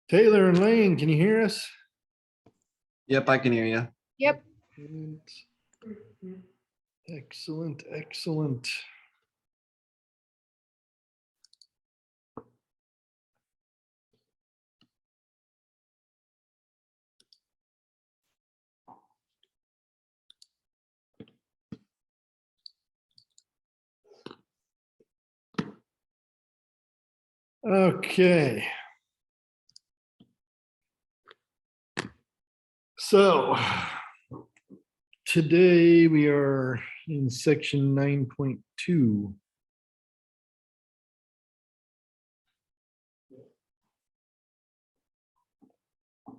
Taylor and Lane, can you hear us? Yep, I can hear you. Yep. Excellent, excellent. Okay. So today we are in section 9.2.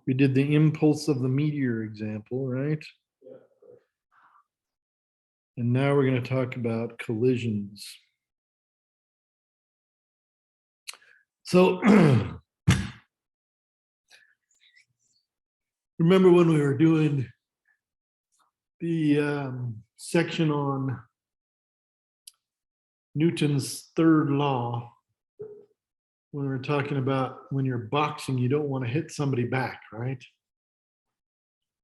We did the impulse of the meteor example, right? And now we're going to talk about collisions. So remember when we were doing the section on Newton's third law, when we were talking about when you're boxing, you don't want to hit somebody back, right?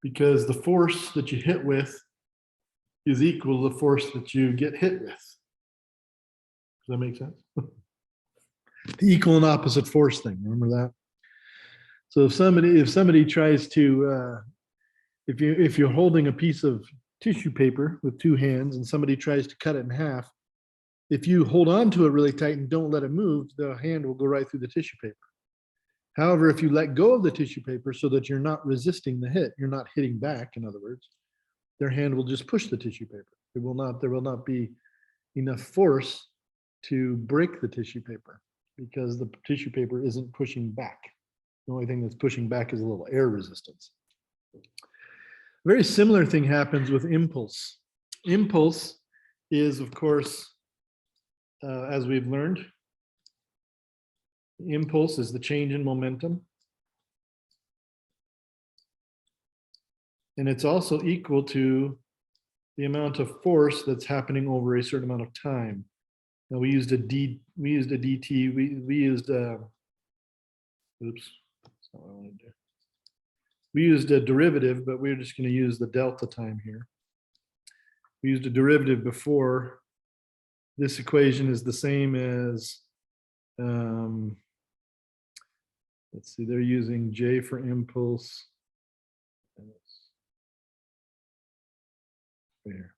Because the force that you hit with is equal to the force that you get hit with. Does that make sense? The equal and opposite force thing, remember that? So if somebody tries to, if you're holding a piece of tissue paper with two hands and somebody tries to cut it in half, if you hold on to it really tight and don't let it move, the hand will go right through the tissue paper. However, if you let go of the tissue paper so that you're not resisting the hit, you're not hitting back, in other words, their hand will just push the tissue paper. There will not be enough force to break the tissue paper because the tissue paper isn't pushing back. The only thing that's pushing back is a little air resistance. A very similar thing happens with impulse. Impulse is, of course, as we've learned, impulse is the change in momentum. And it's also equal to the amount of force that's happening over a certain amount of time. Now we used a dt, we used, oops, that's not what I want to do. We used a derivative, but we're just going to use the delta time here. We used a derivative before. This equation is the same as, let's see, they're using J for impulse. There.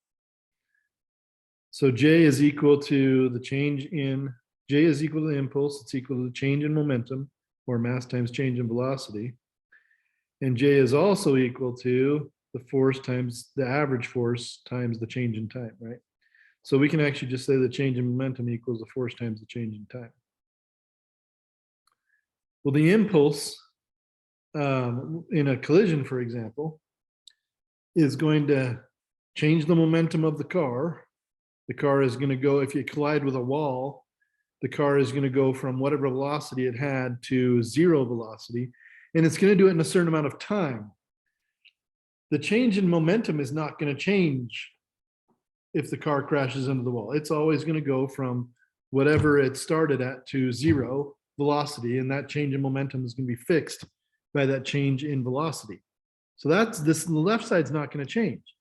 So J is equal to the change in, J is equal to the impulse, it's equal to the change in momentum, or mass times change in velocity. And J is also equal to the force times the average force times the change in time, right? So we can actually just say the change in momentum equals the force times the change in time. Well, the impulse in a collision, for example, is going to change the momentum of the car. The car is going to go, if you collide with a wall, the car is going to go from whatever velocity it had to zero velocity, and it's going to do it in a certain amount of time. The change in momentum is not going to change if the car crashes into the wall. It's always going to go from whatever it started at to zero velocity, and that change in momentum is going to be fixed by that change in velocity. So that's this, the left side's not going to change.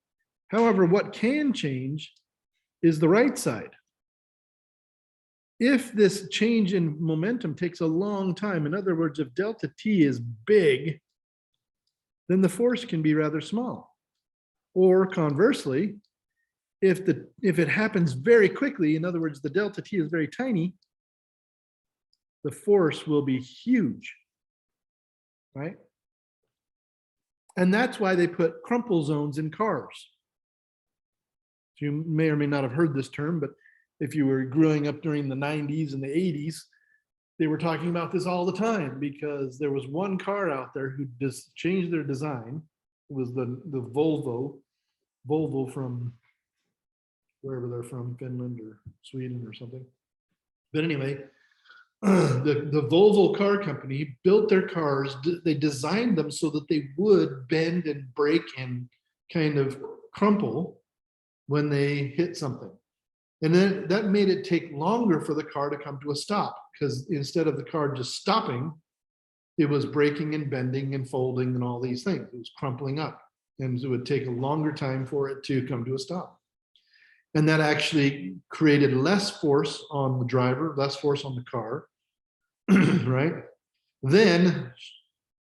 However, what can change is the right side. If this change in momentum takes a long time, in other words, if delta t is big, then the force can be rather small. Or conversely, if it happens very quickly, in other words, the delta t is very tiny, the force will be huge, right? And that's why they put crumple zones in cars. You may or may not have heard this term, but if you were growing up during the 90s and the 80s, they were talking about this all the time because there was one car out there who just changed their design. It was the Volvo from wherever they're from, Finland or Sweden or something. But anyway, the Volvo car company built their cars. They designed them so that they would bend and break and kind of crumple when they hit something. And then that made it take longer for the car to come to a stop, because instead of the car just stopping, it was breaking and bending and folding and all these things. It was crumpling up. And it would take a longer time for it to come to a stop. And that actually created less force on the driver, less force on the car, right? Then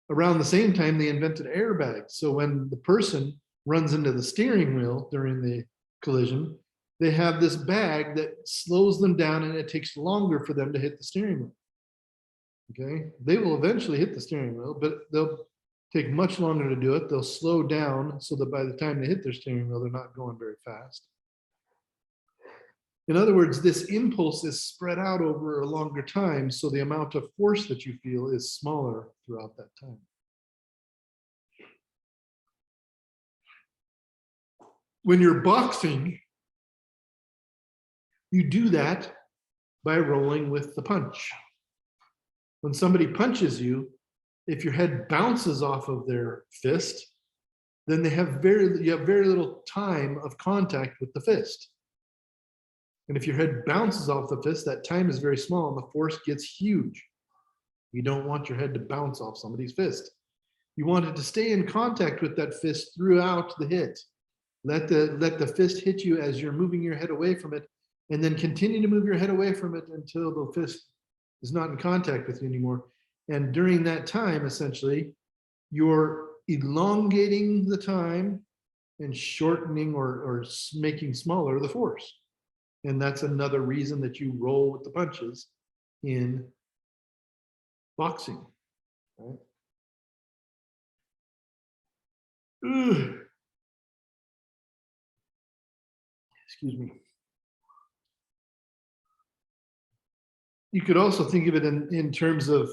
around the same time, they invented airbags. So when the person runs into the steering wheel during the collision, they have this bag that slows them down and it takes longer for them to hit the steering wheel. Okay, they will eventually hit the steering wheel, but they'll take much longer to do it. They'll slow down so that by the time they hit their steering wheel, they're not going very fast. In other words, this impulse is spread out over a longer time, so the amount of force that you feel is smaller throughout that time. When you're boxing, you do that by rolling with the punch. When somebody punches you, if your head bounces off of their fist, then you have very little time of contact with the fist. And if your head bounces off the fist, that time is very small and the force gets huge. You don't want your head to bounce off somebody's fist. You want it to stay in contact with that fist throughout the hit. Let the fist hit you as you're moving your head away from it, and then continue to move your head away from it until the fist is not in contact with you anymore. And during that time, essentially, you're elongating the time and shortening or making smaller the force. And that's another reason that you roll with the punches in boxing. Right? Ugh. Excuse me. You could also think of it in terms of,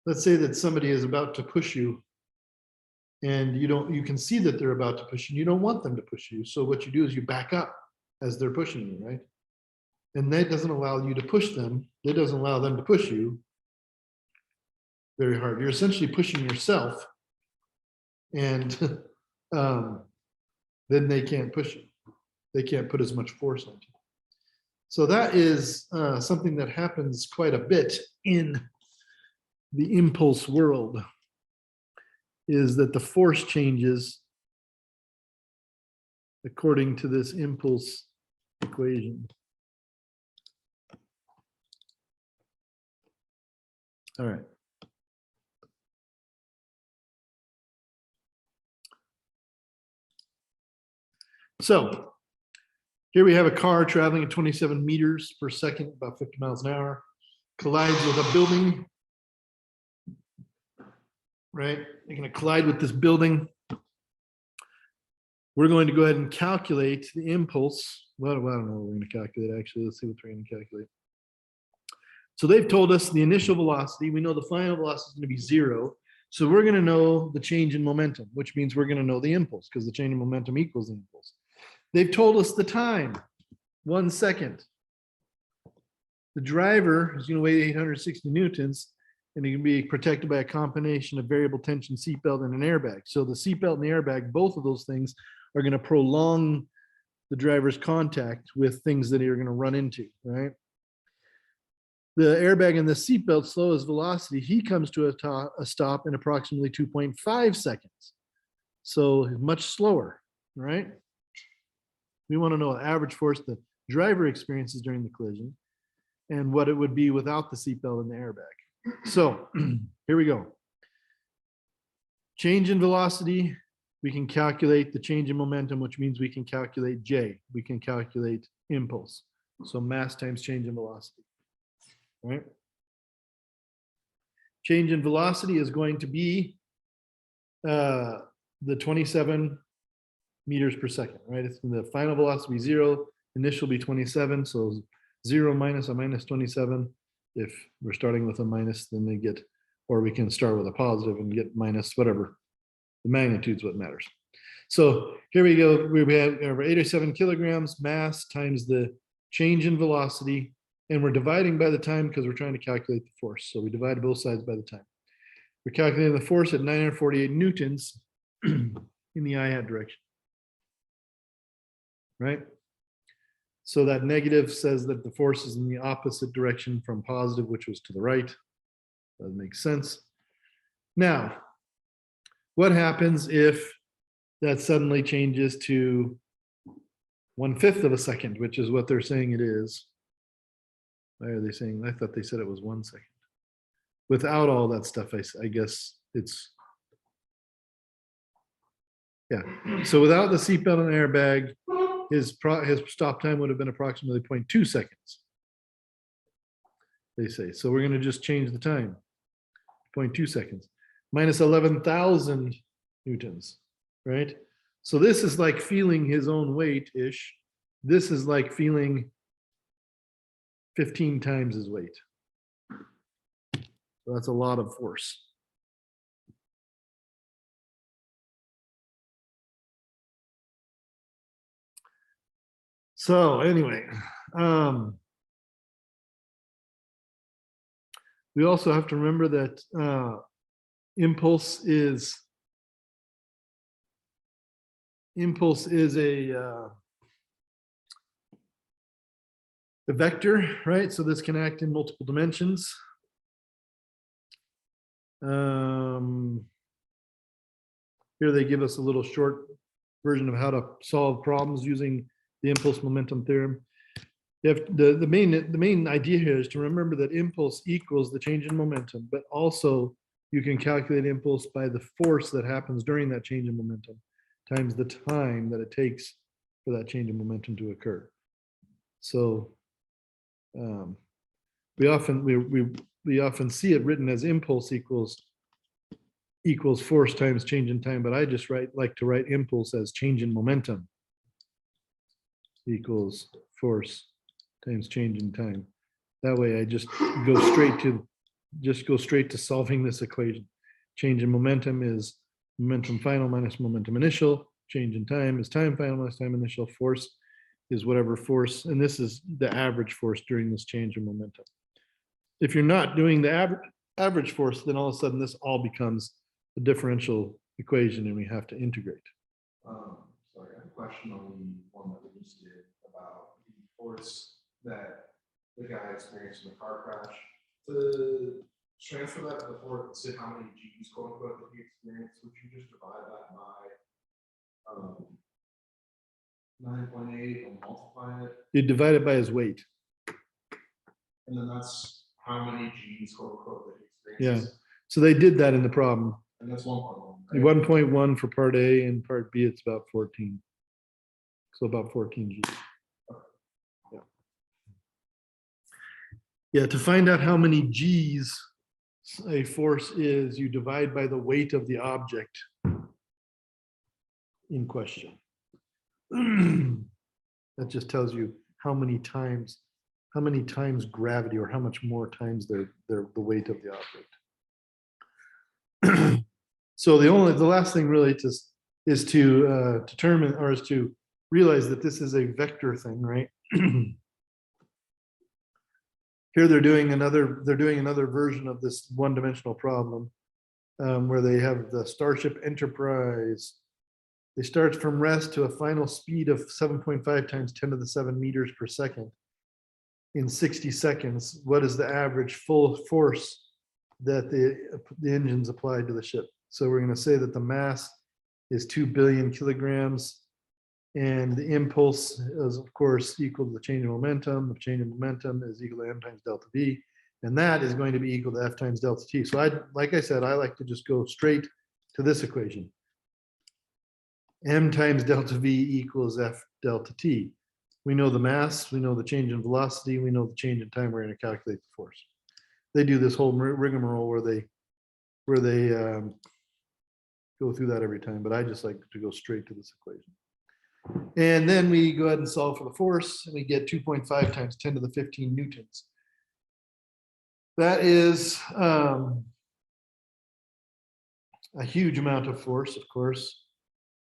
let's say that somebody is about to push you and you can see that they're about to push you. You don't want them to push you. So what you do is you back up as they're pushing you, right? And that doesn't allow you to push them. That doesn't allow them to push you very hard. You're essentially pushing yourself, and then they can't push you. They can't put as much force on you. So that is something that happens quite a bit in the impulse world, is that the force changes according to this impulse equation. All right. So here we have a car traveling at 27 meters per second, about 50 miles an hour, collides with a building, right? They're going to collide with this building. We're going to go ahead and calculate the impulse. Well, I don't know what we're going to calculate, actually. Let's see what we're going to calculate. So they've told us the initial velocity. We know the final velocity is going to be 0. So we're going to know the change in momentum, which means we're going to know the impulse, because the change in momentum equals the impulse. They've told us the time, 1 second. The driver is going to weigh 860 newtons, and he can be protected by a combination of variable tension seatbelt and an airbag. So the seatbelt and the airbag, both of those things are going to prolong the driver's contact with things that you're going to run into, right? The airbag and the seatbelt slow his velocity. He comes to a stop in approximately 2.5 seconds. So much slower, right? We want to know the average force the driver experiences during the collision and what it would be without the seatbelt and the airbag. So here we go. Change in velocity. We can calculate the change in momentum, which means we can calculate J. We can calculate impulse. So mass times change in velocity. Right? Change in velocity is going to be the 27 meters per second, right? It's the final velocity be 0, initial be 27, so 0 minus a minus 27. If we're starting with a minus, then they get, or we can start with a positive and get minus whatever. The magnitude's what matters. So here we go. We have over 87 kilograms mass times the change in velocity. And we're dividing by the time because we're trying to calculate the force. So we divide both sides by the time. We're calculating the force at 948 newtons in the I-hat direction. Right? So that negative says that the force is in the opposite direction from positive, which was to the right. That makes sense. Now, what happens if that suddenly changes to 1/5 of a second, which is what they're saying it is? Why are they saying? I thought they said it was 1 second. Without all that stuff, I guess it's, yeah. So without the seatbelt and airbag, his stop time would have been approximately 0.2 seconds. They say. So we're going to just change the time. 0.2 seconds. Minus 11,000 newtons, right? So this is like feeling his own weight-ish. This is like feeling 15 times his weight. So that's a lot of force. So anyway, we also have to remember that impulse is a vector, right? So this can act in multiple dimensions. Here they give us a little short version of how to solve problems using the impulse momentum theorem. You have the main idea here is to remember that impulse equals the change in momentum, but also you can calculate impulse by the force that happens during that change in momentum times the time that it takes for that change in momentum to occur. So we often see it written as impulse equals force times change in time, but I just like to write impulse as change in momentum equals force times change in time. That way I just go straight to solving this equation. Change in momentum is momentum final minus momentum initial. Change in time is time final minus time initial. Force is whatever force, and this is the average force during this change in momentum. If you're not doing the average force, then all of a sudden this all becomes a differential equation and we have to integrate. Sorry, I have a question on the one that we just did about the force that the guy experienced in the car crash. To transfer that to the force and see how many G's quote unquote that he experienced, would you just divide that by 9.8 and multiply it? You divide it by his weight. And then that's how many G's quote unquote that he experienced. Yeah. So they did that in the problem. And that's 1.1. Right? 1.1 for part A, and part B it's about 14. So about 14 G. Yeah. Yeah, to find out how many G's a force is, you divide by the weight of the object in question. That just tells you how many times gravity, or how much more times the weight of the object. So the last thing really is to determine, or is to realize that this is a vector thing, right? Here they're doing another version of this one-dimensional problem, where they have the Starship Enterprise. They start from rest to a final speed of 7.5 times 10 to the 7 meters per second in 60 seconds. What is the average full force that the engines applied to the ship? So we're going to say that the mass is 2 billion kilograms, and the impulse is of course equal to the change in momentum. The change in momentum is equal to m times delta v, and that is going to be equal to F times delta t. So like I said, I like to just go straight to this equation. M times delta v equals F delta t. We know the mass, we know the change in velocity, we know the change in time. We're going to calculate the force. They do this whole rigmarole where they go through that every time, but I just like to go straight to this equation. And then we go ahead and solve for the force, and we get 2.5 times 10 to the 15 newtons. That is a huge amount of force, of course.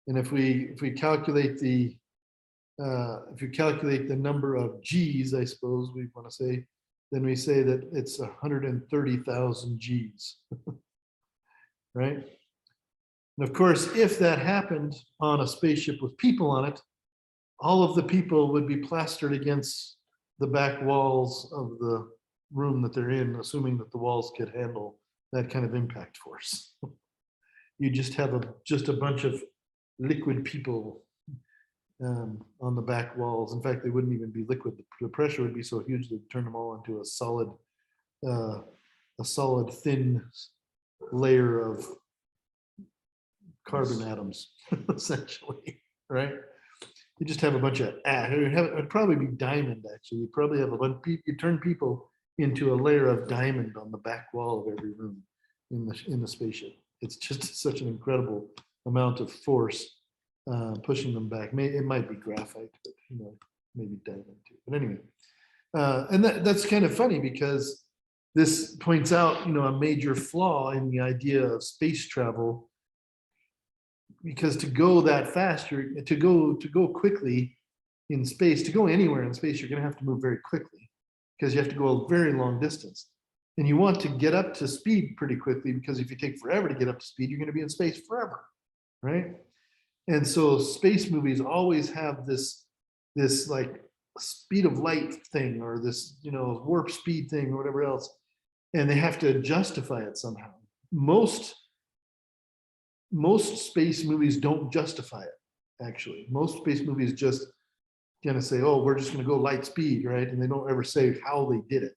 And if we calculate the number of G's, I suppose we want to say, then we say that it's 130,000 G's, right? And of course, if that happened on a spaceship with people on it, all of the people would be plastered against the back walls of the room that they're in, assuming that the walls could handle that kind of impact force. You just have a bunch of liquid people on the back walls. In fact, they wouldn't even be liquid. The pressure would be so huge they'd turn them all into a solid thin layer of carbon atoms, essentially, right? You just have a bunch of it'd probably be diamond. Actually, you probably have a bunch. You turn people into a layer of diamond on the back wall of every room in the spaceship. It's just such an incredible amount of force pushing them back. It might be graphite, but maybe diamond too. But anyway, and that's kind of funny because this points out, a major flaw in the idea of space travel. Because to go that fast, to go quickly in space, to go anywhere in space, you're going to have to move very quickly because you have to go a very long distance. And you want to get up to speed pretty quickly because if you take forever to get up to speed, you're going to be in space forever, right? And so space movies always have this like speed of light thing or this, warp speed thing or whatever else. And they have to justify it somehow. Most space movies don't justify it, actually. Most space movies just kind of say, oh, we're just going to go light speed, right? And they don't ever say how they did it.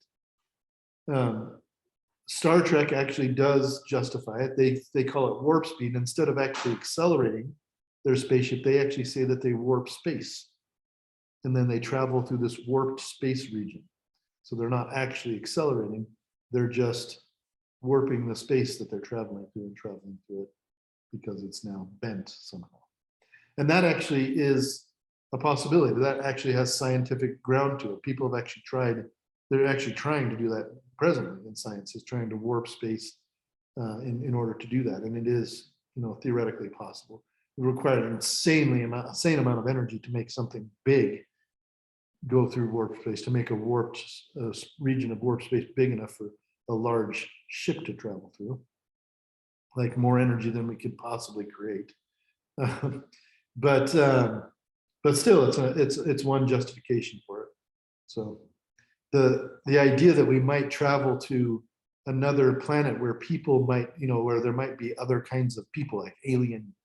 Star Trek actually does justify it. They call it warp speed. Instead of actually accelerating their spaceship, they actually say that they warp space. And then they travel through this warped space region. So they're not actually accelerating. They're just warping the space that they're traveling through and traveling through it because it's now bent somehow. And that actually is a possibility. That actually has scientific ground to it. People have actually tried, they're actually trying to do that presently in science, is trying to warp space in order to do that. And it is, theoretically possible. It requires an insane amount of energy to make something big go through warp space, to make a warped region of warp space big enough for a large ship to travel through. Like more energy than we could possibly create. But still, it's one justification for it. So the idea that we might travel to another planet where people might, where there might be other kinds of people, like alien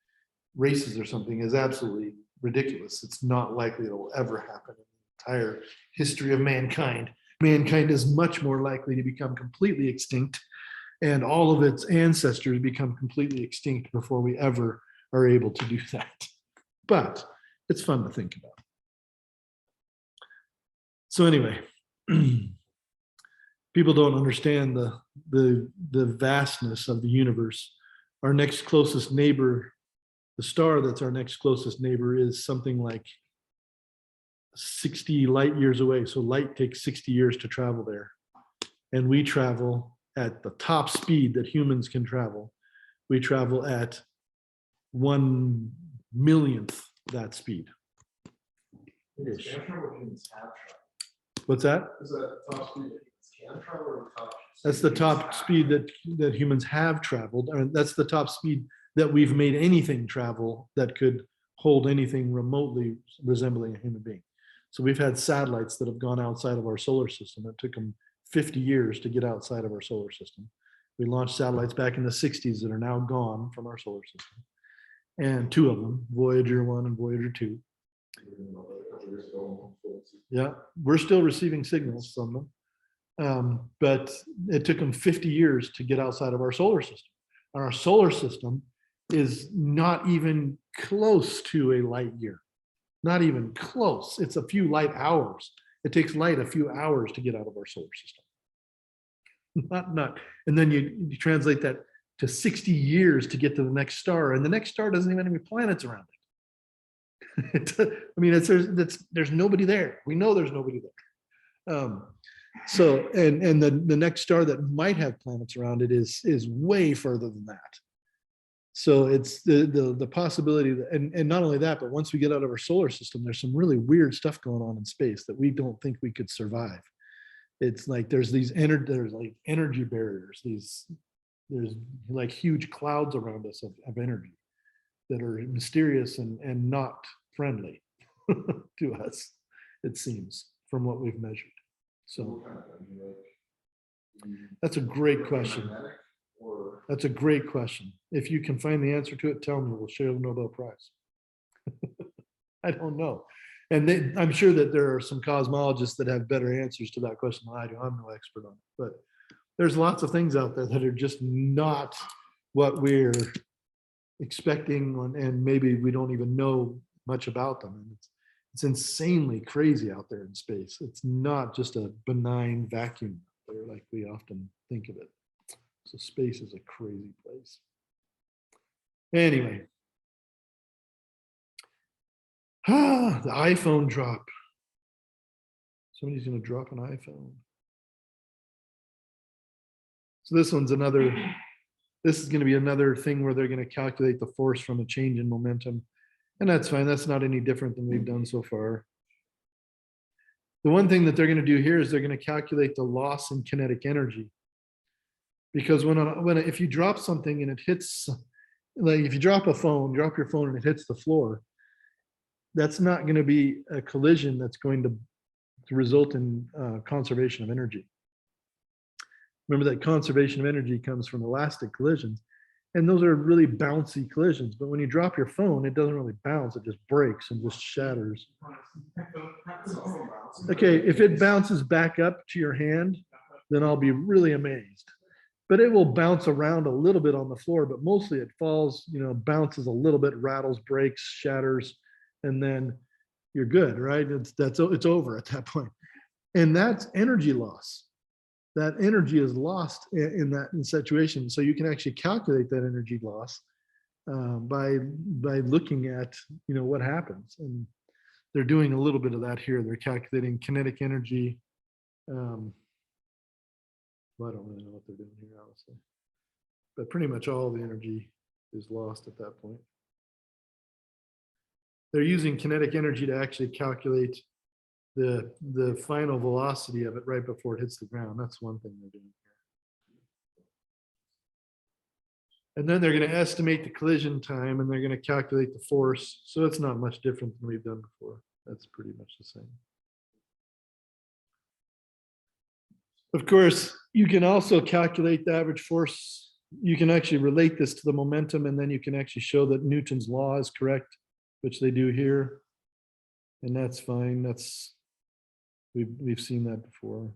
races or something, is absolutely ridiculous. It's not likely it will ever happen in the entire history of mankind. Mankind is much more likely to become completely extinct and all of its ancestors become completely extinct before we ever are able to do that. But it's fun to think about. So anyway, people don't understand the vastness of the universe. Our next closest neighbor, the star that's our next closest neighbor, is something like 60 light years away. So light takes 60 years to travel there. And we travel at the top speed that humans can travel. We travel at 1/1,000,000th that speed. What's that? Is that top speed that can travel or top? That's the top speed that humans have traveled. And that's the top speed that we've made anything travel that could hold anything remotely resembling a human being. So we've had satellites that have gone outside of our solar system. It took them 50 years to get outside of our solar system. We launched satellites back in the 60s that are now gone from our solar system. And two of them, Voyager 1 and Voyager 2. Yeah, we're still receiving signals from them. But it took them 50 years to get outside of our solar system. And our solar system is not even close to a light year. Not even close. It's a few light hours. It takes light a few hours to get out of our solar system. Not. And then you translate that to 60 years to get to the next star, and the next star doesn't even have any planets around it. I mean, there's nobody there. We know there's nobody there. So, and the next star that might have planets around it is way further than that. So it's the possibility that, and not only that, but once we get out of our solar system, there's some really weird stuff going on in space that we don't think we could survive. It's like there's like energy barriers. There's like huge clouds around us of energy that are mysterious and not friendly to us, it seems, from what we've measured. So that's a great question. That's a great question. If you can find the answer to it, tell me, we'll share the Nobel Prize. I don't know. And I'm sure that there are some cosmologists that have better answers to that question than I do. I'm no expert on it, but there's lots of things out there that are just not what we're expecting, and maybe we don't even know much about them. And it's insanely crazy out there in space. It's not just a benign vacuum out there like we often think of it. So space is a crazy place. Anyway. The iPhone drop. Somebody's going to drop an iPhone. So this one's another, this is going to be another thing where they're going to calculate the force from a change in momentum. And that's fine. That's not any different than we've done so far. The one thing that they're going to do here is they're going to calculate the loss in kinetic energy. Because if you drop something and it hits, like if you drop your phone and it hits the floor, that's not going to be a collision that's going to result in conservation of energy. Remember that conservation of energy comes from elastic collisions, and those are really bouncy collisions. But when you drop your phone, it doesn't really bounce, it just breaks and just shatters. Okay, if it bounces back up to your hand, then I'll be really amazed. But it will bounce around a little bit on the floor, but mostly it falls, bounces a little bit, rattles, breaks, shatters, and then you're good, right? It's over at that point. And that's energy loss. That energy is lost in that situation. So you can actually calculate that energy loss by looking at what happens. And they're doing a little bit of that here. They're calculating kinetic energy. Well, I don't really know what they're doing here, honestly. But pretty much all the energy is lost at that point. They're using kinetic energy to actually calculate the final velocity of it right before it hits the ground. That's one thing they're doing here. And then they're going to estimate the collision time, and they're going to calculate the force. So it's not much different than we've done before. That's pretty much the same. Of course, you can also calculate the average force. You can actually relate this to the momentum, and then you can actually show that Newton's law is correct, which they do here. And that's fine. We've seen that before.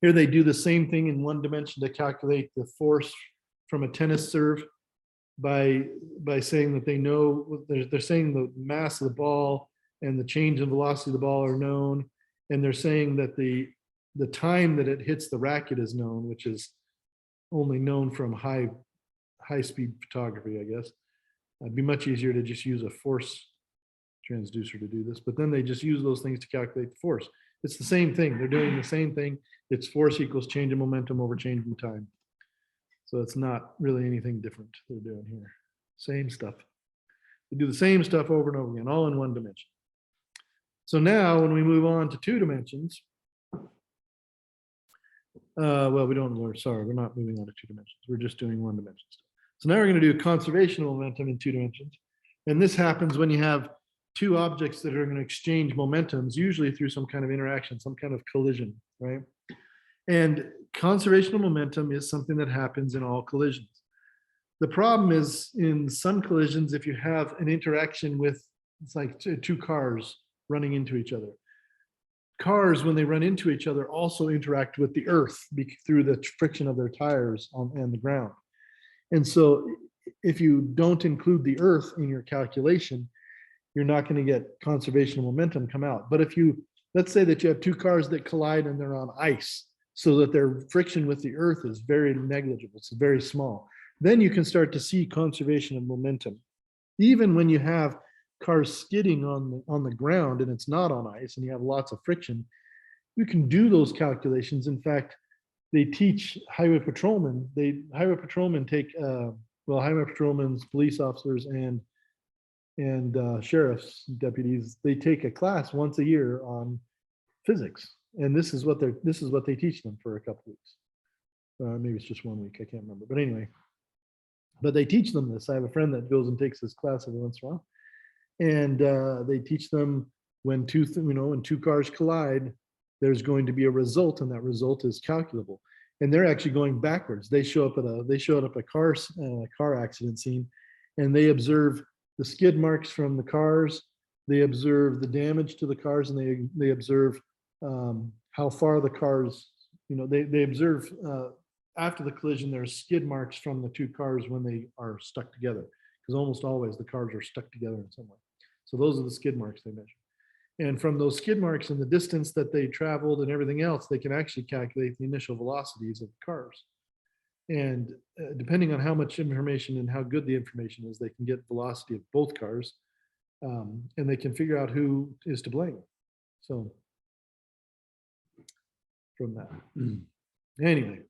Here they do the same thing in one dimension to calculate the force from a tennis serve by saying that they know, they're saying the mass of the ball and the change in velocity of the ball are known. And they're saying that the time that it hits the racket is known, which is only known from high speed photography, I guess. It'd be much easier to just use a force transducer to do this, but then they just use those things to calculate the force. It's the same thing. They're doing the same thing. It's force equals change in momentum over change in time. So it's not really anything different they're doing here. Same stuff. They do the same stuff over and over again, all in one dimension. So now when we move on to 2 dimensions, well, we're not moving on to 2 dimensions. We're just doing 1 dimension stuff. So now we're going to do conservation of momentum in 2 dimensions. And this happens when you have 2 objects that are going to exchange momentums, usually through some kind of interaction, some kind of collision, right? And conservation of momentum is something that happens in all collisions. The problem is in some collisions, if you have an interaction with, it's like 2 cars running into each other. Cars, when they run into each other, also interact with the earth through the friction of their tires and the ground. And so if you don't include the earth in your calculation, you're not going to get conservation of momentum come out. But if let's say that you have 2 cars that collide and they're on ice, so that their friction with the earth is very negligible, it's very small, then you can start to see conservation of momentum. Even when you have cars skidding on the ground and it's not on ice and you have lots of friction, you can do those calculations. In fact, they teach highway patrolmen, highway patrolmen, police officers and sheriff's deputies, they take a class once a year on physics, and this is what they teach them for a couple weeks. Maybe it's just 1 week, I can't remember, but anyway. But they teach them this. I have a friend that goes and takes this class every once in a while, and they teach them when 2 cars collide, there's going to be a result, and that result is calculable. and they're actually going backwards. They show up at a car accident scene, and they observe the skid marks from the cars. They observe the damage to the cars, and they observe how far the cars, they observe after the collision, there's skid marks from the two cars when they are stuck together, because almost always the cars are stuck together in some way. So those are the skid marks they measure. And from those skid marks and the distance that they traveled and everything else, they can actually calculate the initial velocities of the cars. And depending on how much information and how good the information is, they can get velocity of both cars, and they can figure out who is to blame. So from that. Anyway,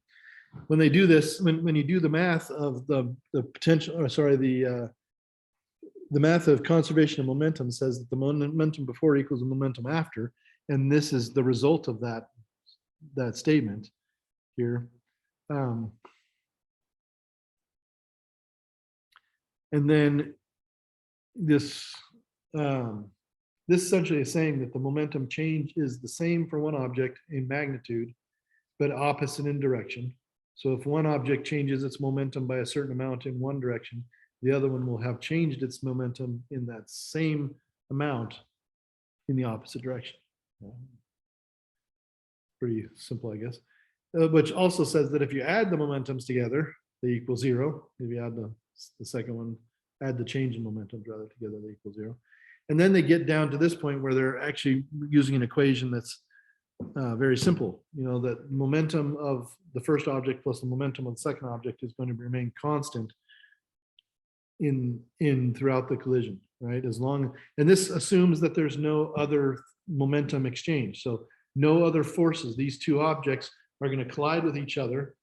when they do this, when you do the math of the potential, or sorry, the math of conservation of momentum says that the momentum before equals the momentum after, and this is the result of that statement here. And then this essentially is saying that the momentum change is the same for one object in magnitude, but opposite in direction. So if one object changes its momentum by a certain amount in one direction, the other one will have changed its momentum in that same amount in the opposite direction. Pretty simple, I guess. Which also says that if you add the momentums together, they equal 0. If you add the second one, add the change in momentum rather together, they equal 0. And then they get down to this point where they're actually using an equation that's very simple. That momentum of the first object plus the momentum of the second object is going to remain constant in throughout the collision, right? And this assumes that there's no other momentum exchange. So no other forces. These two objects are going to collide with each other,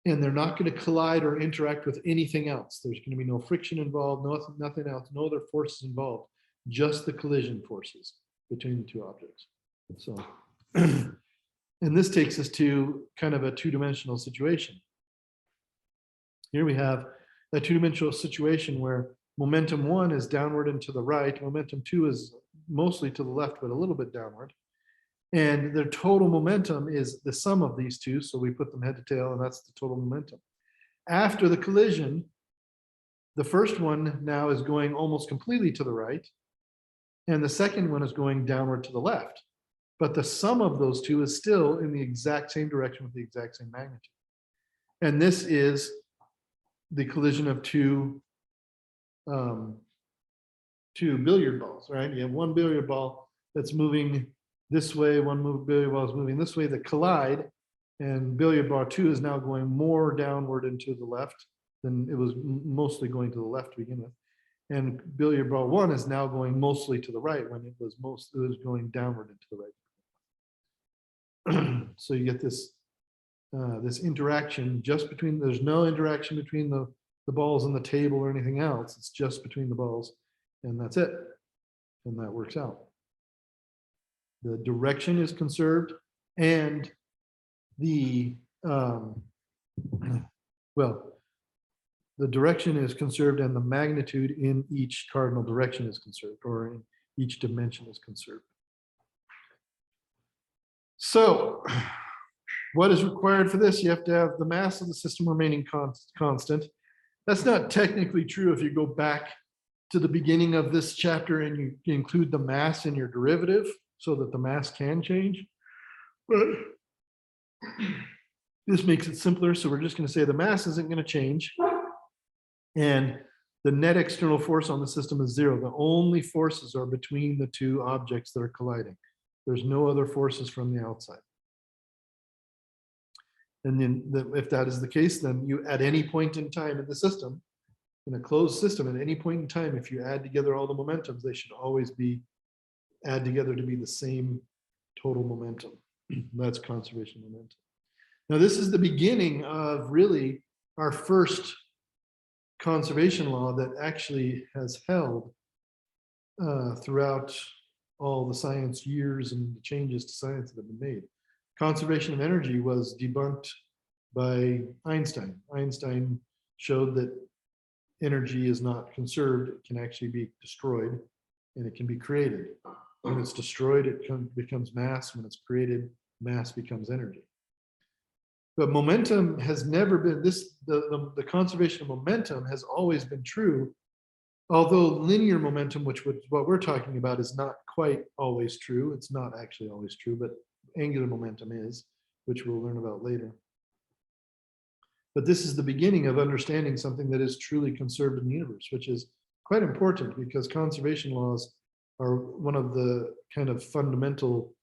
and they're not going to collide or interact with anything else. There's going to be no friction involved, nothing else, no other forces involved, just the collision forces between the two objects. So, and this takes us to kind of a two-dimensional situation. Here we have a two-dimensional situation where momentum 1 is downward and to the right, momentum 2 is mostly to the left, but a little bit downward. And their total momentum is the sum of these two. So we put them head to tail, and that's the total momentum. After the collision, the first one now is going almost completely to the right, and the second one is going downward to the left. But the sum of those two is still in the exact same direction with the exact same magnitude. And this is the collision of two billiard balls, right? You have one billiard ball that's moving this way, billiard ball is moving this way, that collide, and billiard ball 2 is now going more downward into the left than it was mostly going to the left to begin with. And billiard ball 1 is now going mostly to the right when it was going downward into the right. So you get this this interaction just between, there's no interaction between the balls on the table or anything else. It's just between the balls, and that's it. And that works out. The direction is conserved, and the the direction is conserved, and the magnitude in each cardinal direction is conserved, or in each dimension is conserved. So what is required for this? You have to have the mass of the system remaining constant. That's not technically true if you go back to the beginning of this chapter and you include the mass in your derivative so that the mass can change. But this makes it simpler. So we're just going to say the mass isn't going to change. And the net external force on the system is 0. The only forces are between the two objects that are colliding. There's no other forces from the outside. And then if that is the case, then you at any point in time in the system, in a closed system, at any point in time, if you add together all the momentums, they should always be add together to be the same total momentum. That's conservation momentum. Now, this is the beginning of really our first conservation law that actually has held throughout all the science years and the changes to science that have been made. Conservation of energy was debunked by Einstein. Einstein showed that energy is not conserved, it can actually be destroyed, and it can be created. When it's destroyed, it becomes mass. When it's created, mass becomes energy. But momentum has never been this, the conservation of momentum has always been true. Although linear momentum, which what we're talking about, is not quite always true. It's not actually always true, but angular momentum is, which we'll learn about later. But this is the beginning of understanding something that is truly conserved in the universe, which is quite important because conservation laws are one of the kind of fundamental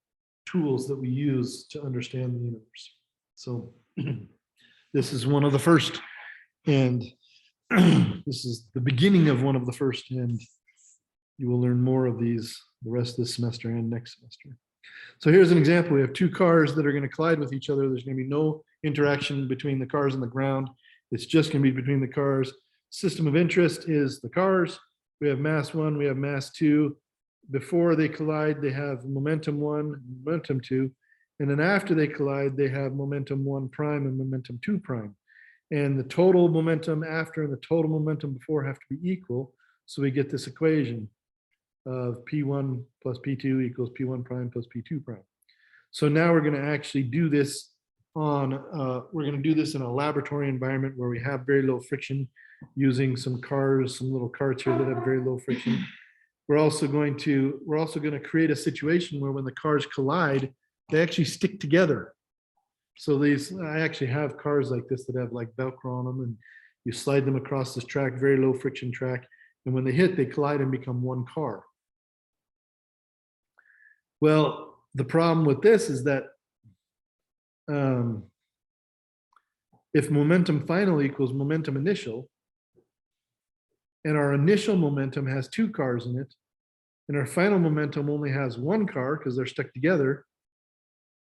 tools that we use to understand the universe. So this is one of the first, and this is the beginning of one of the first, and you will learn more of these the rest of this semester and next semester. So here's an example. We have two cars that are going to collide with each other. There's going to be no interaction between the cars and the ground. It's just going to be between the cars. System of interest is the cars. We have mass 1, we have mass 2. Before they collide, they have momentum 1, momentum 2. And then after they collide, they have momentum 1 prime and momentum 2 prime. And the total momentum after and the total momentum before have to be equal. So we get this equation of P1 plus P2 equals P1 prime plus P2 prime. So now we're going to actually do this on, we're going to do this in a laboratory environment where we have very low friction using some cars, some little carts here that have very low friction. We're also going to create a situation where when the cars collide, they actually stick together. So I actually have cars like this that have like Velcro on them, and you slide them across this track, very low friction track. And when they hit, they collide and become one car. Well, the problem with this is that if momentum final equals momentum initial, and our initial momentum has 2 cars in it, and our final momentum only has 1 car because they're stuck together,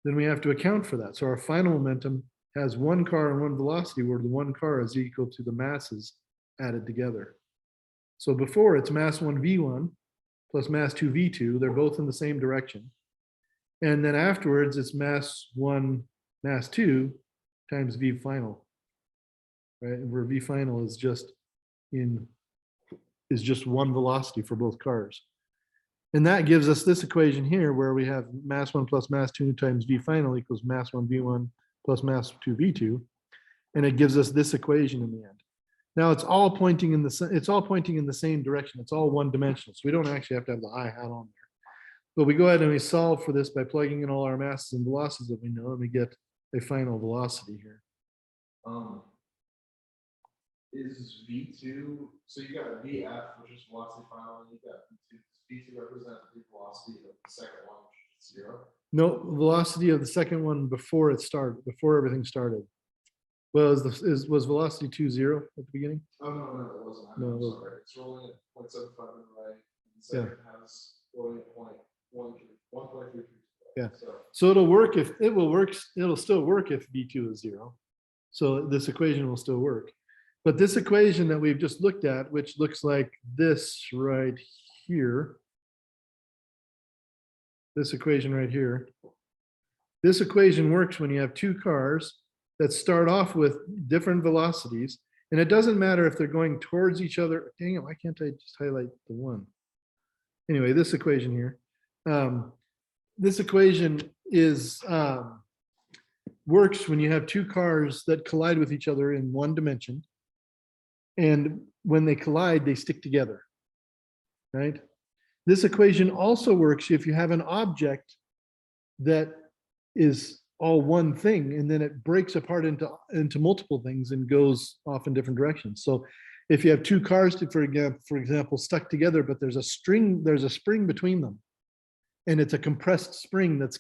then we have to account for that. So our final momentum has 1 car and 1 velocity, where the 1 car is equal to the masses added together. So before, it's mass 1 v1 plus mass 2 v2. They're both in the same direction. And then afterwards, it's mass 1 mass 2 times v final, right? Where v final is just 1 velocity for both cars. And that gives us this equation here where we have mass 1 plus mass 2 times v final equals mass 1 v1 plus mass 2 v2. And it gives us this equation in the end. Now it's all pointing in the same direction. It's all one dimensional. So we don't actually have to have the I hat on there. But we go ahead and we solve for this by plugging in all our masses and velocities that we know, and we get a final velocity here. Is V2, so you got VF, which is velocity final, and you got V2. Does V2 represent the velocity of the second one, which is 0? No, velocity of the second one before it started, before everything started. Well, was velocity 2 0 at the beginning? Oh, no, it wasn't. No, it Sorry. It's rolling at 0.75 on the right. And the second has rolling at 1.33. Yeah. So it'll work if it will work. It'll still work if V2 is 0. So this equation will still work. But this equation that we've just looked at, which looks like this right here, this equation right here, this equation works when you have 2 cars that start off with different velocities. And it doesn't matter if they're going towards each other. Dang it, why can't I just highlight the one? Anyway, this equation here. This equation is works when you have 2 cars that collide with each other in one dimension. And when they collide, they stick together, right? This equation also works if you have an object that is all one thing, and then it breaks apart into multiple things and goes off in different directions. So if you have 2 cars, for example, stuck together, but there's a spring between them, and it's a compressed spring that's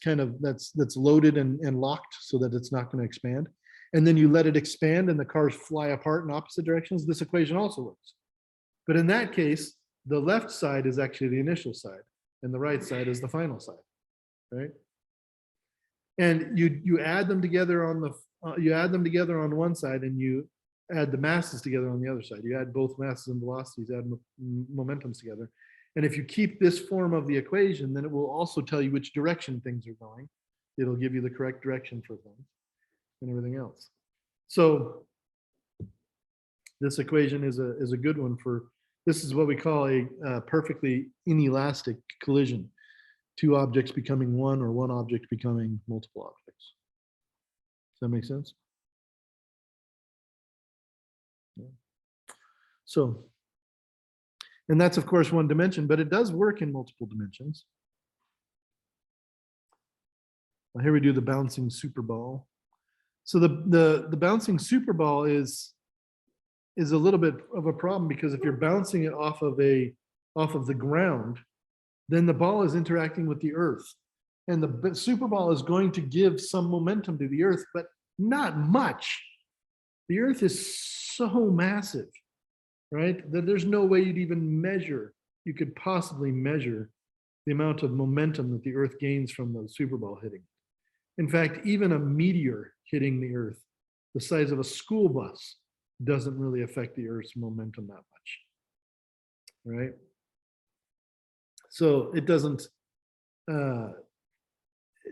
that's loaded and locked so that it's not going to expand. And then you let it expand and the cars fly apart in opposite directions, this equation also works. But in that case, the left side is actually the initial side and the right side is the final side, right? And you add them together on one side, and you add the masses together on the other side. You add both masses and velocities, add momentums together. And if you keep this form of the equation, then it will also tell you which direction things are going. It'll give you the correct direction for things and everything else. So this equation is a good one for, this is what we call a perfectly inelastic collision. 2 objects becoming one, or one object becoming multiple objects. Does that make sense? So, and that's of course one dimension, but it does work in multiple dimensions. Well, here we do the bouncing super ball. So the bouncing super ball is a little bit of a problem, because if you're bouncing it off of the ground, then the ball is interacting with the earth. And the super ball is going to give some momentum to the earth, but not much. The earth is so massive, right? That there's no way you could possibly measure the amount of momentum that the earth gains from the super ball hitting. In fact, even a meteor hitting the earth, the size of a school bus, doesn't really affect the earth's momentum that much, right? So it doesn't,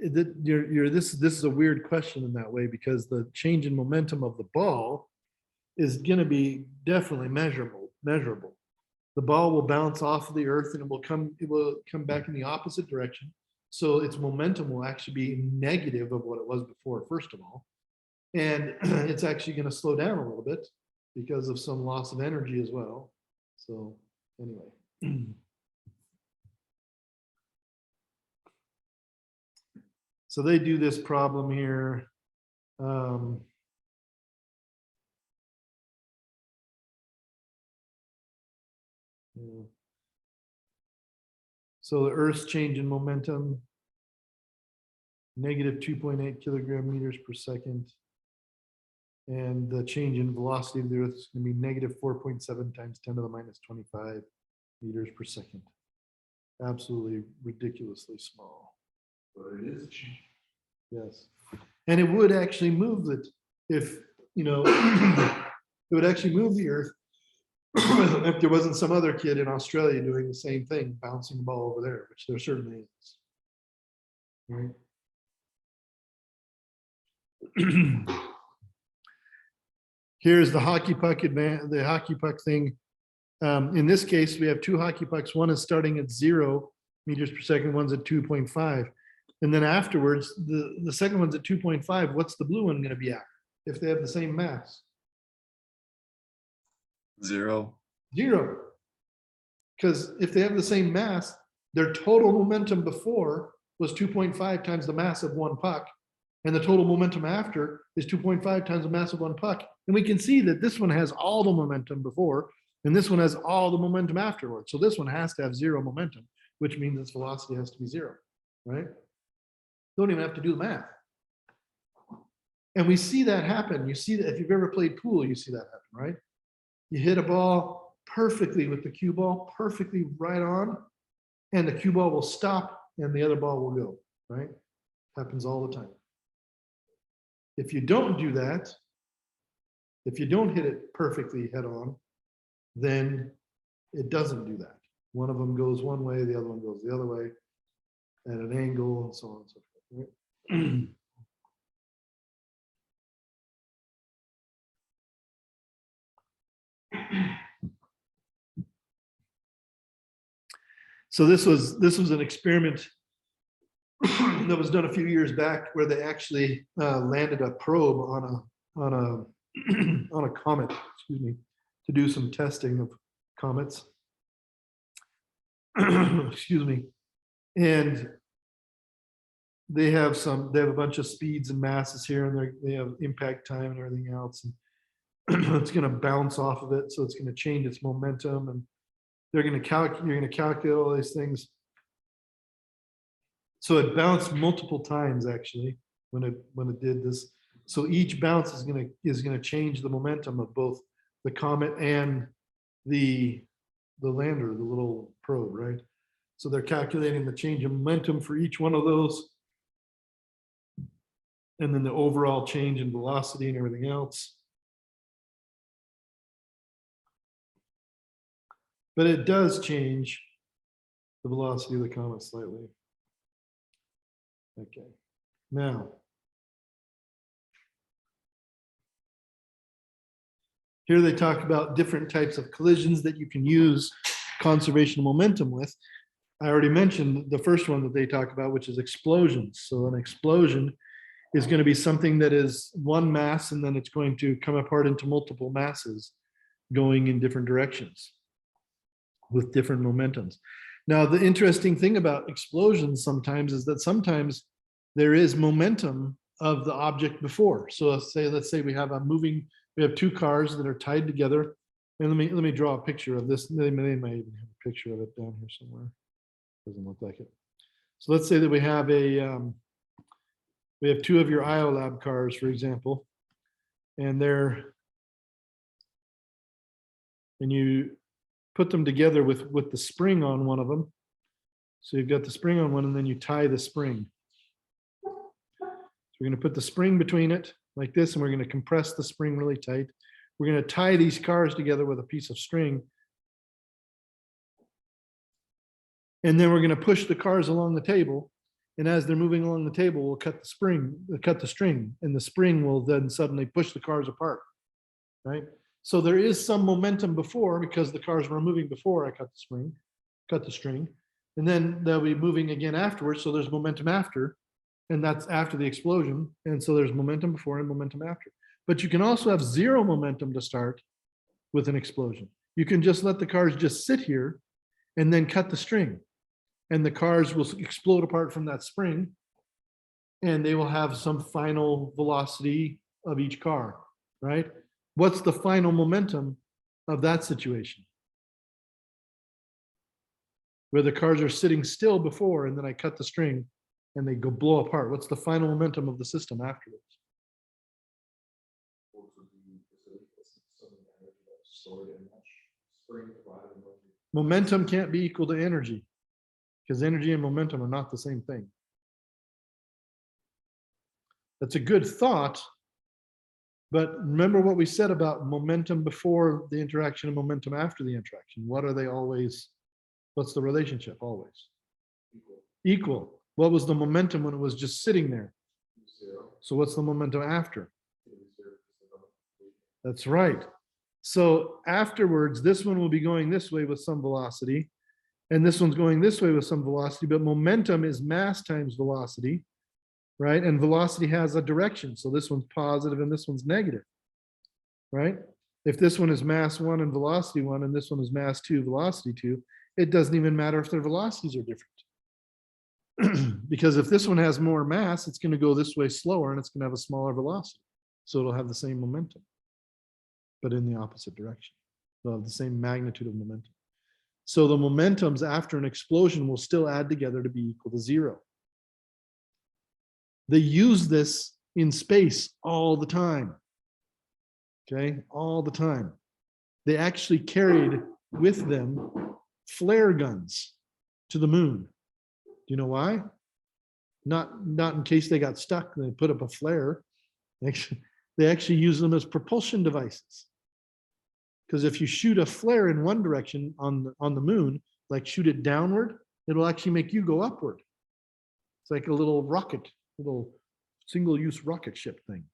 this is a weird question in that way, because the change in momentum of the ball is going to be definitely measurable. The ball will bounce off of the earth and it will come back in the opposite direction. So its momentum will actually be negative of what it was before, first of all. And it's actually going to slow down a little bit because of some loss of energy as well. So anyway. So they do this problem here. Yeah. So the Earth's change in momentum, negative 2.8 kilogram meters per second. And the change in velocity of the Earth is going to be negative 4.7 times 10 to the minus 25 meters per second. Absolutely ridiculously small. But it is a change. Yes. And it would actually move it if, it would actually move the Earth if there wasn't some other kid in Australia doing the same thing, bouncing the ball over there, which there certainly is. Right. Here's the hockey puck thing. In this case, we have two hockey pucks. One is starting at 0 meters per second, one's at 2.5. And then afterwards, the second one's at 2.5. What's the blue one going to be at if they have the same mass? 0. 0. Because if they have the same mass, their total momentum before was 2.5 times the mass of one puck. And the total momentum after is 2.5 times the mass of one puck. And we can see that this one has all the momentum before, and this one has all the momentum afterwards. So this one has to have 0 momentum, which means its velocity has to be 0, right? Don't even have to do the math. And we see that happen. You see that if you've ever played pool, you see that happen, right? You hit a ball perfectly with the cue ball, perfectly right on, and the cue ball will stop and the other ball will go, right? Happens all the time. If you don't do that, if you don't hit it perfectly head on, then it doesn't do that. One of them goes one way, the other one goes the other way at an angle, and so on and so forth. Right? So this was an experiment that was done a few years back, where they actually landed a probe on a comet, excuse me, to do some testing of comets. Excuse me. And they have a bunch of speeds and masses here, and they have impact time and everything else. And it's going to bounce off of it, so it's going to change its momentum, and you're going to calculate all these things. So it bounced multiple times actually when it did this. So each bounce is going to change the momentum of both the comet and the lander, the little probe, right? So they're calculating the change in momentum for each one of those, and then the overall change in velocity and everything else. But it does change the velocity of the comet slightly. Okay, now here they talk about different types of collisions that you can use conservation of momentum with. I already mentioned the first one that they talk about, which is explosions. So an explosion is going to be something that is one mass, and then it's going to come apart into multiple masses. going in different directions with different momentums. Now, the interesting thing about explosions sometimes is that sometimes there is momentum of the object before. So let's say we have two cars that are tied together. And let me draw a picture of this. They might even have a picture of it down here somewhere. Doesn't look like it. So let's say that we have two of your IOLAB cars, for example, and you put them together with the spring on one of them. So you've got the spring on one, and then you tie the spring. So we're going to put the spring between it like this, and we're going to compress the spring really tight. We're going to tie these cars together with a piece of string. And then we're going to push the cars along the table. And as they're moving along the table, we'll cut the string, and the spring will then suddenly push the cars apart, right? So there is some momentum before, because the cars were moving before I cut the string, and then they'll be moving again afterwards. So there's momentum after, and that's after the explosion. And so there's momentum before and momentum after. But you can also have zero momentum to start with an explosion. You can just let the cars just sit here and then cut the string, and the cars will explode apart from that spring, and they will have some final velocity of each car, right? What's the final momentum of that situation? Where the cars are sitting still before, and then I cut the string and they go blow apart. What's the final momentum of the system afterwards? Momentum can't be equal to energy, because energy and momentum are not the same thing. That's a good thought, but remember what we said about momentum before the interaction and momentum after the interaction. What are they always? What's the relationship always? Equal. What was the momentum when it was just sitting there? So what's the momentum after? That's right. So afterwards, this one will be going this way with some velocity, and this one's going this way with some velocity, but momentum is mass times velocity, right? And velocity has a direction. So this one's positive and this one's negative, right? If this one is mass 1 and velocity 1, and this one is mass 2, velocity 2, it doesn't even matter if their velocities are different. Because if this one has more mass, it's going to go this way slower, and it's going to have a smaller velocity. So it'll have the same momentum, but in the opposite direction. They'll have the same magnitude of momentum. So the momentums after an explosion will still add together to be equal to 0. They use this in space all the time. Okay, all the time. They actually carried with them flare guns to the moon. Do you know why? Not in case they got stuck and they put up a flare. They actually use them as propulsion devices. Because if you shoot a flare in one direction on the moon, like shoot it downward, it'll actually make you go upward. It's like a little rocket, little single-use rocket ship thing,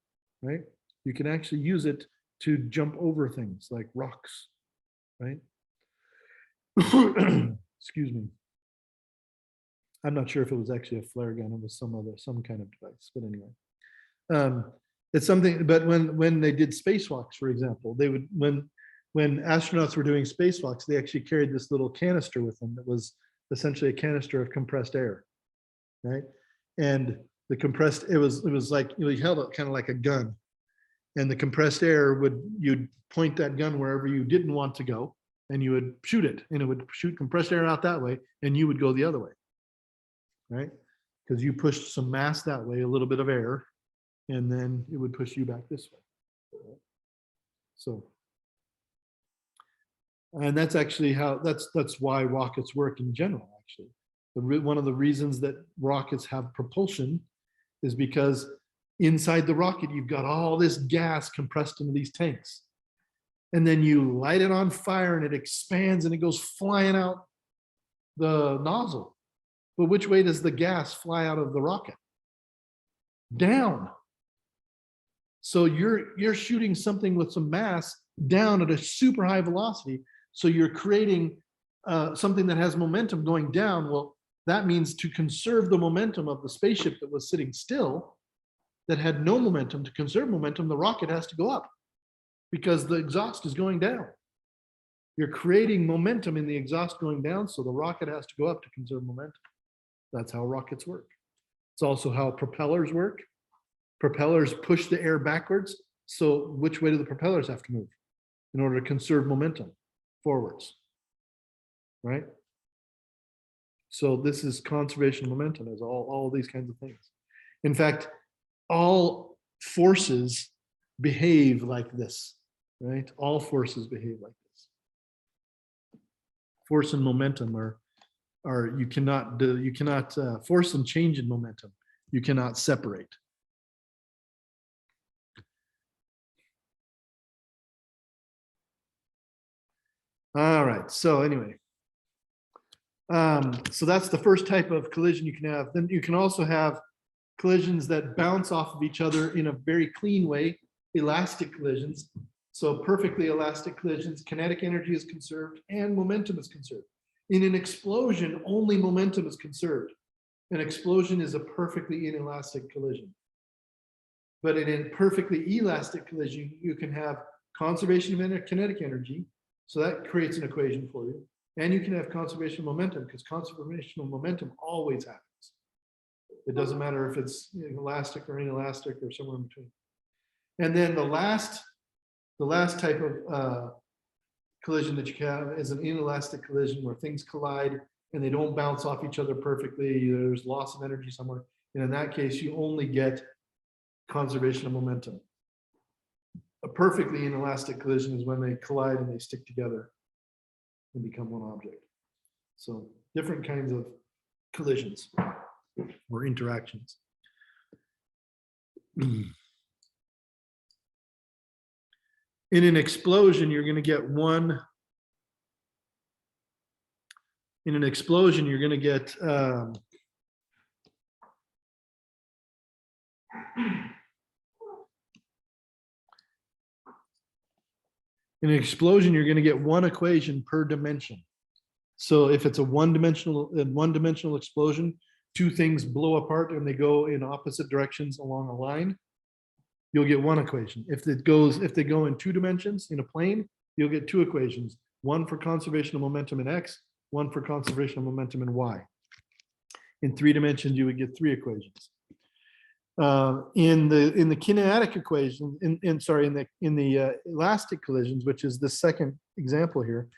right? You can actually use it to jump over things like rocks, right? Excuse me. I'm not sure if it was actually a flare gun. It was some kind of device, but anyway. It's something, but when they did spacewalks, for example, they would, when astronauts were doing spacewalks, they actually carried this little canister with them that was essentially a canister of compressed air, right? And the compressed, it was like, you held it kind of like a gun, and the compressed air you'd point that gun wherever you didn't want to go, and you would shoot it, and it would shoot compressed air out that way, and you would go the other way, right? Because you pushed some mass that way, a little bit of air, and then it would push you back this way. So, and that's actually how, that's why rockets work in general, actually. One of the reasons that rockets have propulsion is because inside the rocket, you've got all this gas compressed into these tanks. And then you light it on fire and it expands and it goes flying out the nozzle. But which way does the gas fly out of the rocket? Down. So you're shooting something with some mass down at a super high velocity. So you're creating something that has momentum going down. Well, that means to conserve the momentum of the spaceship that was sitting still, that had no momentum, to conserve momentum, the rocket has to go up because the exhaust is going down. You're creating momentum in the exhaust going down, so the rocket has to go up to conserve momentum. That's how rockets work. It's also how propellers work. Propellers push the air backwards. So which way do the propellers have to move in order to conserve momentum? Forwards, right? So this is conservation of momentum, is all these kinds of things. In fact, all forces behave like this, right? All forces behave like this. Force and momentum are you cannot force and change in momentum. You cannot separate. All right. So anyway, so that's the first type of collision you can have. Then you can also have collisions that bounce off of each other in a very clean way, elastic collisions. So perfectly elastic collisions, kinetic energy is conserved and momentum is conserved. In an explosion, only momentum is conserved. An explosion is a perfectly inelastic collision. But in a perfectly elastic collision, you can have conservation of kinetic energy. So that creates an equation for you. And you can have conservation of momentum, because conservation of momentum always happens. It doesn't matter if it's elastic or inelastic or somewhere in between. And then the last type of collision that you can have is an inelastic collision, where things collide and they don't bounce off each other perfectly. There's loss of energy somewhere. And in that case, you only get conservation of momentum. A perfectly inelastic collision is when they collide and they stick together and become one object. So different kinds of collisions or interactions. In an explosion, you're going to get one. In an explosion, you're going to get in an explosion, you're going to get one equation per dimension. So if it's a one-dimensional explosion, two things blow apart and they go in opposite directions along a line, you'll get one equation. If they go in 2 dimensions in a plane, you'll get 2 equations, one for conservation of momentum in X, one for conservation of momentum in Y. In 3 dimensions, you would get 3 equations. In the kinetic equation, in the elastic collisions, which is the second example here,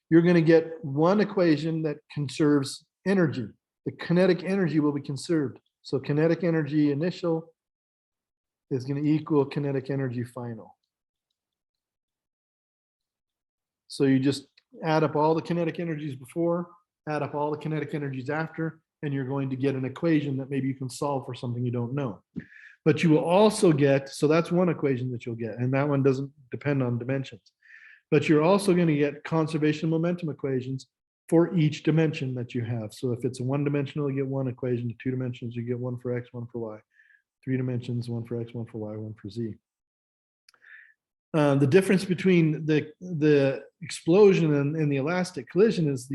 you're going to get one equation that conserves energy. The kinetic energy will be conserved. So kinetic energy initial is going to equal kinetic energy final. So you just add up all the kinetic energies before, add up all the kinetic energies after, and you're going to get an equation that maybe you can solve for something you don't know. But you will also get, so that's one equation that you'll get, and that one doesn't depend on dimensions. But you're also going to get conservation momentum equations for each dimension that you have. So if it's a 1-dimensional, you get 1 equation. 2 dimensions, you get 1 for X, 1 for Y. 3 dimensions, 1 for X, 1 for Y, 1 for Z. The difference between the explosion and the elastic collision is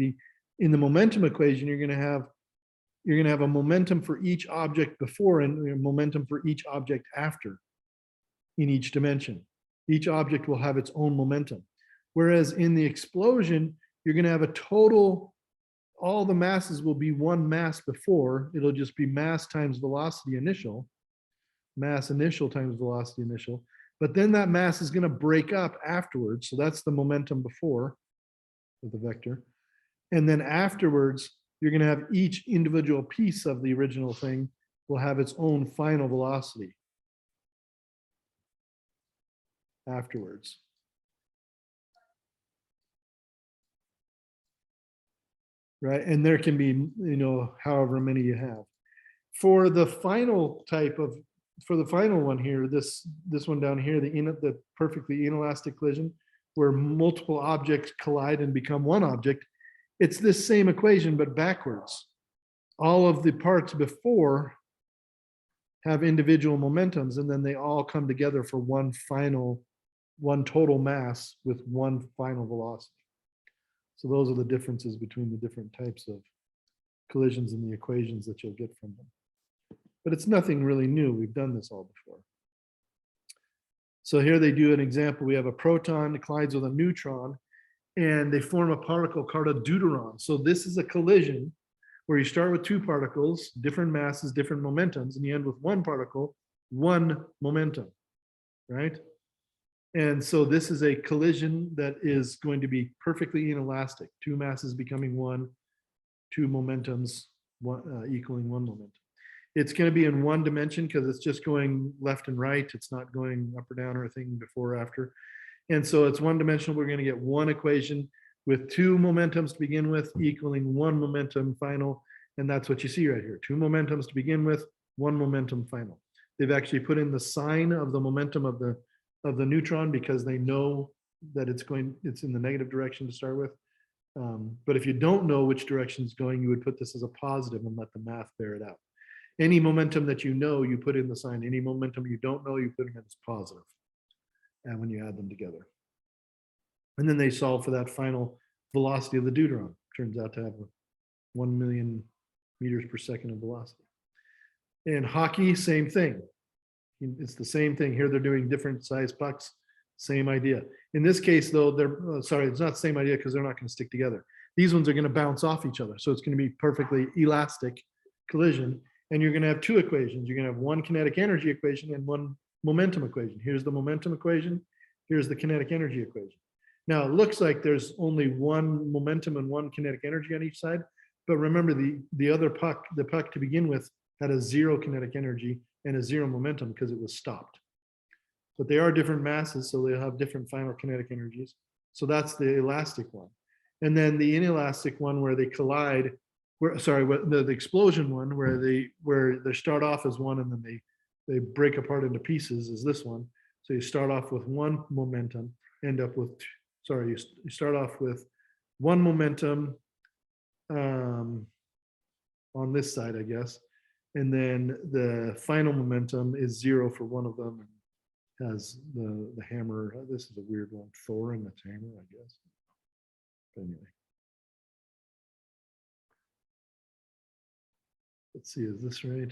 in the momentum equation, you're going to have a momentum for each object before and a momentum for each object after in each dimension. Each object will have its own momentum. Whereas in the explosion, you're going to have a total, all the masses will be one mass before. It'll just be mass times velocity initial, mass initial times velocity initial. But then that mass is going to break up afterwards. So that's the momentum before with the vector. And then afterwards, you're going to have each individual piece of the original thing will have its own final velocity afterwards. Right? And there can be, however many you have. For the final one here, this one down here, the perfectly inelastic collision, where multiple objects collide and become one object, it's this same equation, but backwards. All of the parts before have individual momentums, and then they all come together for one total mass with one final velocity. So those are the differences between the different types of collisions and the equations that you'll get from them. But it's nothing really new. We've done this all before. So here they do an example. We have a proton that collides with a neutron. and they form a particle called a deuteron. So this is a collision where you start with two particles, different masses, different momentums, and you end with one particle, one momentum, right? And so this is a collision that is going to be perfectly inelastic, two masses becoming one, two momentums equaling one momentum. It's going to be in one dimension because it's just going left and right. It's not going up or down or anything before or after. And so it's one dimensional. We're going to get one equation with two momentums to begin with equaling one momentum final. And that's what you see right here. Two momentums to begin with, one momentum final. They've actually put in the sign of the momentum of the neutron because they know that it's in the negative direction to start with. But if you don't know which direction it's going, you would put this as a positive and let the math bear it out. Any momentum that you know, you put in the sign. Any momentum you don't know, you put in as positive. And when you add them together. And then they solve for that final velocity of the deuteron. Turns out to have 1 million meters per second of velocity. In hockey, same thing. It's the same thing. Here they're doing different size pucks, same idea. In this case, though, sorry, it's not the same idea because they're not going to stick together. These ones are going to bounce off each other. So it's going to be perfectly elastic collision. And you're going to have two equations. You're going to have one kinetic energy equation and one momentum equation. Here's the momentum equation. Here's the kinetic energy equation. Now, it looks like there's only one momentum and one kinetic energy on each side. But remember, the other puck, the puck to begin with, had a zero kinetic energy and a zero momentum because it was stopped. But they are different masses, so they'll have different final kinetic energies. So that's the elastic one. And then the inelastic one where they collide, the explosion one where they start off as one and then they break apart into pieces is this one. So you start off with one momentum, end up with, you start off with one momentum on this side, I guess. And then the final momentum is zero for one of them and has the hammer. This is a weird one, Thor and its hammer, I guess. But anyway. Let's see, is this right?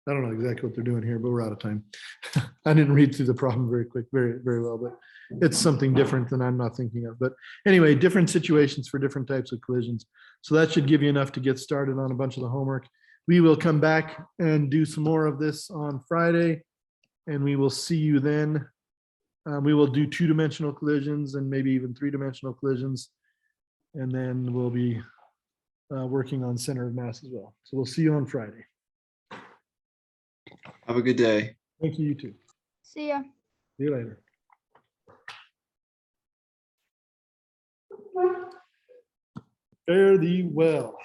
I don't know exactly what they're doing here, but we're out of time. I didn't read through the problem very well, but it's something different than I'm not thinking of. But anyway, different situations for different types of collisions. So that should give you enough to get started on a bunch of the homework. We will come back and do some more of this on Friday, and we will see you then. We will do two-dimensional collisions and maybe even three-dimensional collisions. And then we'll be working on center of mass as well. So we'll see you on Friday. Have a good day. Thank you, you too. See ya. See you later. Fare thee well.